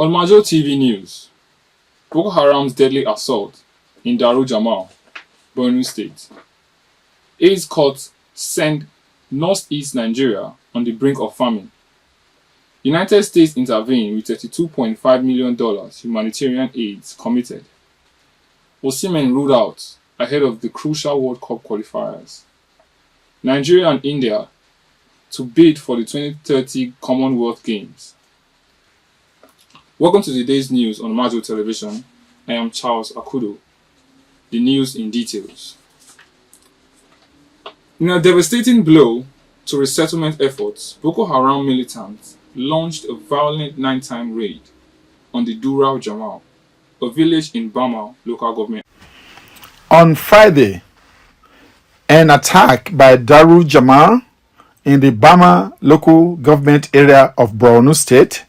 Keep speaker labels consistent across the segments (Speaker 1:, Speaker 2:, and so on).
Speaker 1: On Majo TV News, Boko Haram's deadly assault in Daru Jamal, Borno State. AIDS courts send northeast Nigeria on the brink of famine. United States intervened with $32.5 million humanitarian aid committed. Osuma ruled out ahead of the crucial World Cup qualifiers. Nigeria and India to bid for the 2030 Commonwealth Games. Welcome to today's news on Majo Television. I am Charles AKUDO. The news in details. In a devastating blow to resettlement efforts, Boko Haram militants launched a violent nighttime raid on the Daru Jamal, a village in Bama local government.
Speaker 2: On Friday, an attack by Daru Jamal in the Bama local government area of Borno State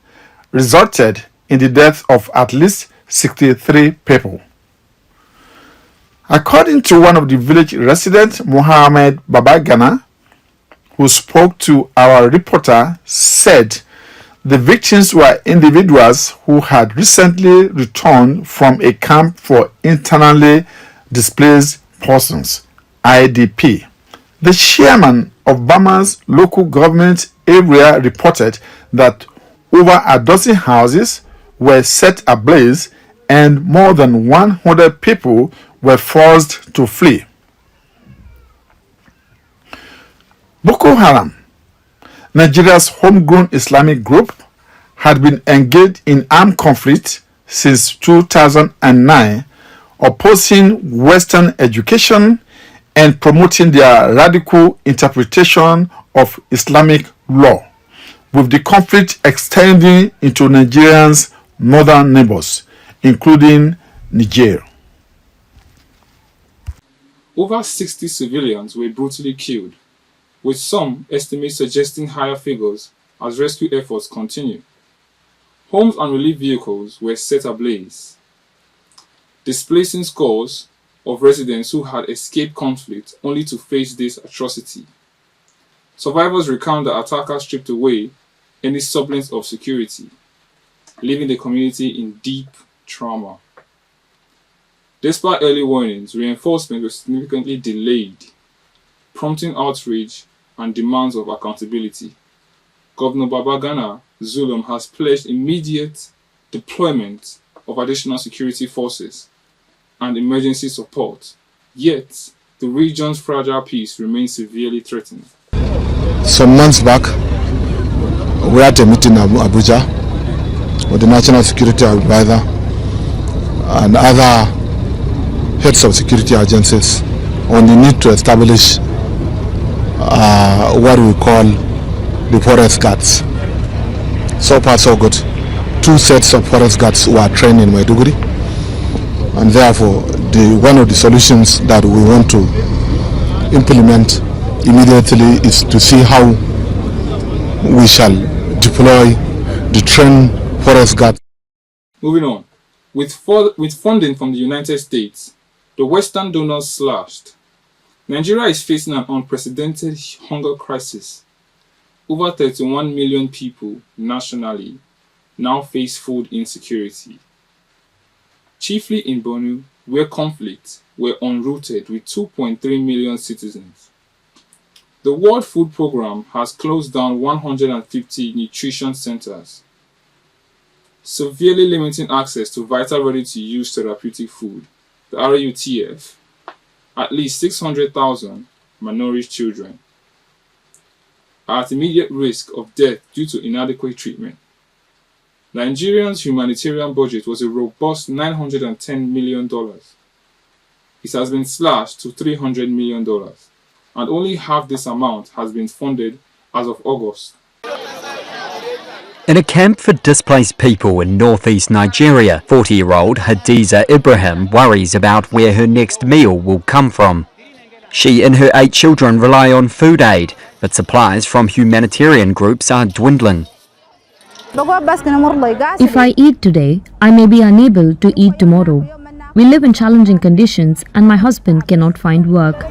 Speaker 2: resulted in the death of at least 63 people. According to one of the village residents, Mohammed Babagana, who spoke to our reporter, said the victims were individuals who had recently returned from a camp for internally displaced persons, IDP. The chairman of Bama's local government area reported that over a dozen houses were set ablaze and more than 100 people were forced to flee. Boko Haram, Nigeria's homegrown Islamic group, had been engaged in armed conflict since 2009, opposing Western education and promoting their radical interpretation of Islamic law, with the conflict extending into Nigeria's northern neighbors, including Niger.
Speaker 1: Over 60 civilians were brutally killed, with some estimates suggesting higher figures as rescue efforts continue. Homes and relief vehicles were set ablaze, displacing scores of residents who had escaped conflict only to face this atrocity. Survivors recount that attackers stripped away any semblance of security, leaving the community in deep trauma. Despite early warnings, reinforcement was significantly delayed, prompting outrage and demands of accountability. Governor Babagana Zulum has pledged immediate deployment of additional security forces and emergency support, yet the region's fragile peace remains severely threatened.
Speaker 3: Some months back, we had a meeting in Abuja with the National Security Advisor and other heads of security agencies on the need to establish what we call the forest guards. So far so good. 2 sets of forest guards were trained in Maiduguri, and therefore one of the solutions that we want to implement immediately is to see how we shall deploy the trained forest guards.
Speaker 1: Moving on, with funding from the United States, the Western donors slashed. Nigeria is facing an unprecedented hunger crisis. Over 31 million people nationally now face food insecurity, chiefly in Borno, where conflicts were unrooted with 2.3 million citizens. The World Food Programme has closed down 150 nutrition centers, severely limiting access to vital ready-to-use therapeutic food, the RUTF. At least 600,000 malnourished children are at immediate risk of death due to inadequate treatment. Nigeria's humanitarian budget was a robust $910 million. It has been slashed to $300 million, and only half this amount has been funded as of August.
Speaker 4: In a camp for displaced people in northeast Nigeria, 40-year-old Hadiza Ibrahim worries about where her next meal will come from. She and her 8 children rely on food aid, but supplies from humanitarian groups are dwindling.
Speaker 5: If I eat today, I may be unable to eat tomorrow. We live in challenging conditions and my husband cannot find work.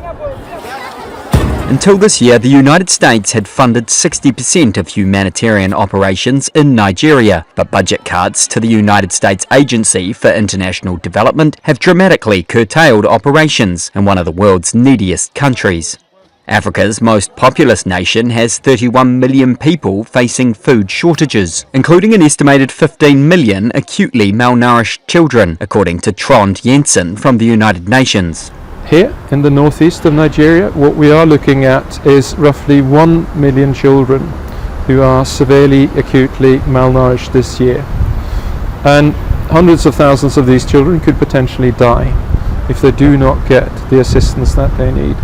Speaker 4: Until this year, the United States had funded 60% of humanitarian operations in Nigeria, but budget cuts to the United States Agency for International Development have dramatically curtailed operations in one of the world's neediest countries. Africa's most populous nation has 31 million people facing food shortages, including an estimated 15 million acutely malnourished children, according to Trond Jensen from the United Nations.
Speaker 6: Here in the northeast of Nigeria, what we are looking at is roughly 1 million children who are severely, acutely malnourished this year. And hundreds of thousands of these children could potentially die if they do not get the assistance that they need.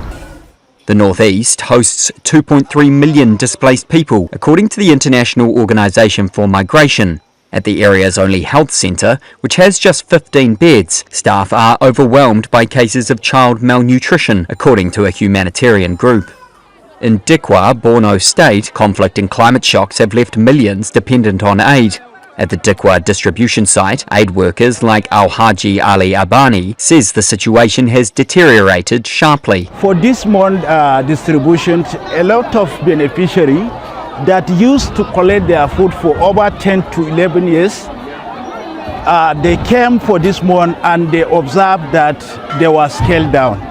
Speaker 4: The northeast hosts 2.3 million displaced people, according to the International Organization for Migration. At the area's only health centre, which has just 15 beds, staff are overwhelmed by cases of child malnutrition, according to a humanitarian group. In Dikwa, Borno State, conflict and climate shocks have left millions dependent on aid. At the Dikwa distribution site, aid workers like Al-Haji Ali Abani says the situation has deteriorated sharply.
Speaker 7: For this month distribution, a lot of beneficiaries that used to collect their food for over 10 to 11 years, they came for this month and they observed that they were scaled down.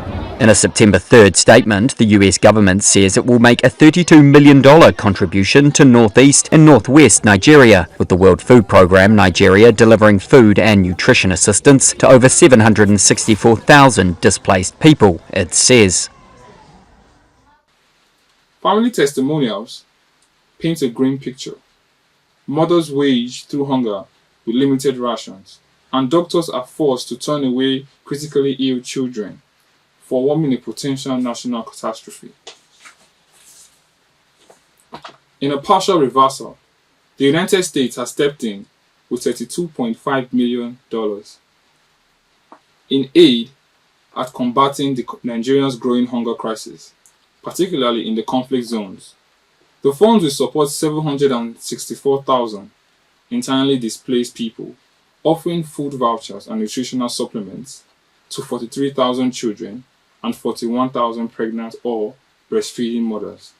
Speaker 4: In a September 3rd statement, the US government says it will make a $32 million contribution to northeast and northwest Nigeria, with the World Food Programme Nigeria delivering food and nutrition assistance to over 764,000 displaced people, it says.
Speaker 1: Family testimonials paint a grim picture. Mothers wage through hunger with limited rations, and doctors are forced to turn away critically ill children, forewarning a potential national catastrophe. In a partial reversal, the United States has stepped in with $32.5 million in aid at combating Nigeria's growing hunger crisis, particularly in the conflict zones. The funds will support 764,000 internally displaced people, offering food vouchers and nutritional supplements to 43,000 children and 41,000 pregnant or breastfeeding mothers,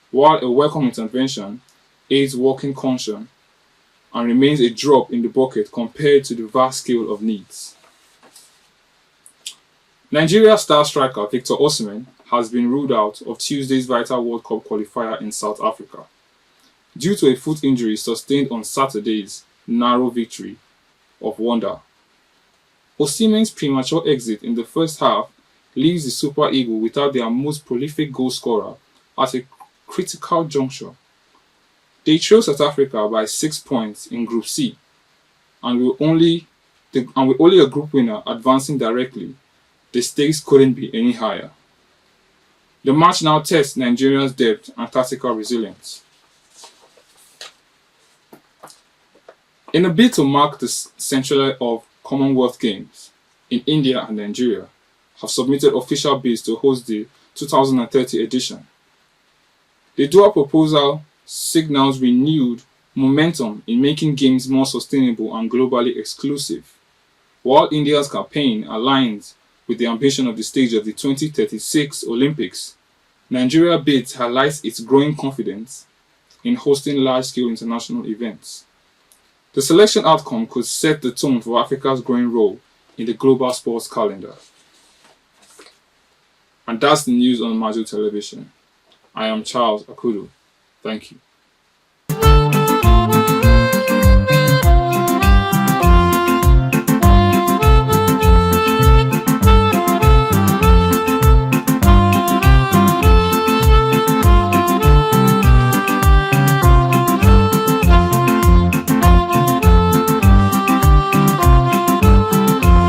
Speaker 1: while a welcome intervention aids working consumption and remains a drop in the bucket compared to the vast scale of needs. Nigeria star striker Victor Osuma has been ruled out of Tuesday's vital World Cup qualifier in South Africa due to a foot injury sustained on Saturday's narrow victory of Wonder. Osimhen's premature exit in the first half leaves the Super Eagles without their most prolific goal scorer at a critical juncture. They trail South Africa by 6 points in Group C, and with only a group winner advancing directly, the stakes couldn't be any higher. The match now tests Nigeria's depth and tactical resilience. In a bid to mark the century of Commonwealth Games, in India and Nigeria have submitted official bids to host the 2030 edition. The dual proposal signals renewed momentum in making games more sustainable and globally exclusive, while India's campaign aligns with the ambition of the stage of the 2036 Olympics. Nigeria bids highlights its growing confidence in hosting large-scale international events. The selection outcome could set the tone for Africa's growing role in the global sports calendar. And that's the news on Majo Television. I am Charles AKUDO. Thank you.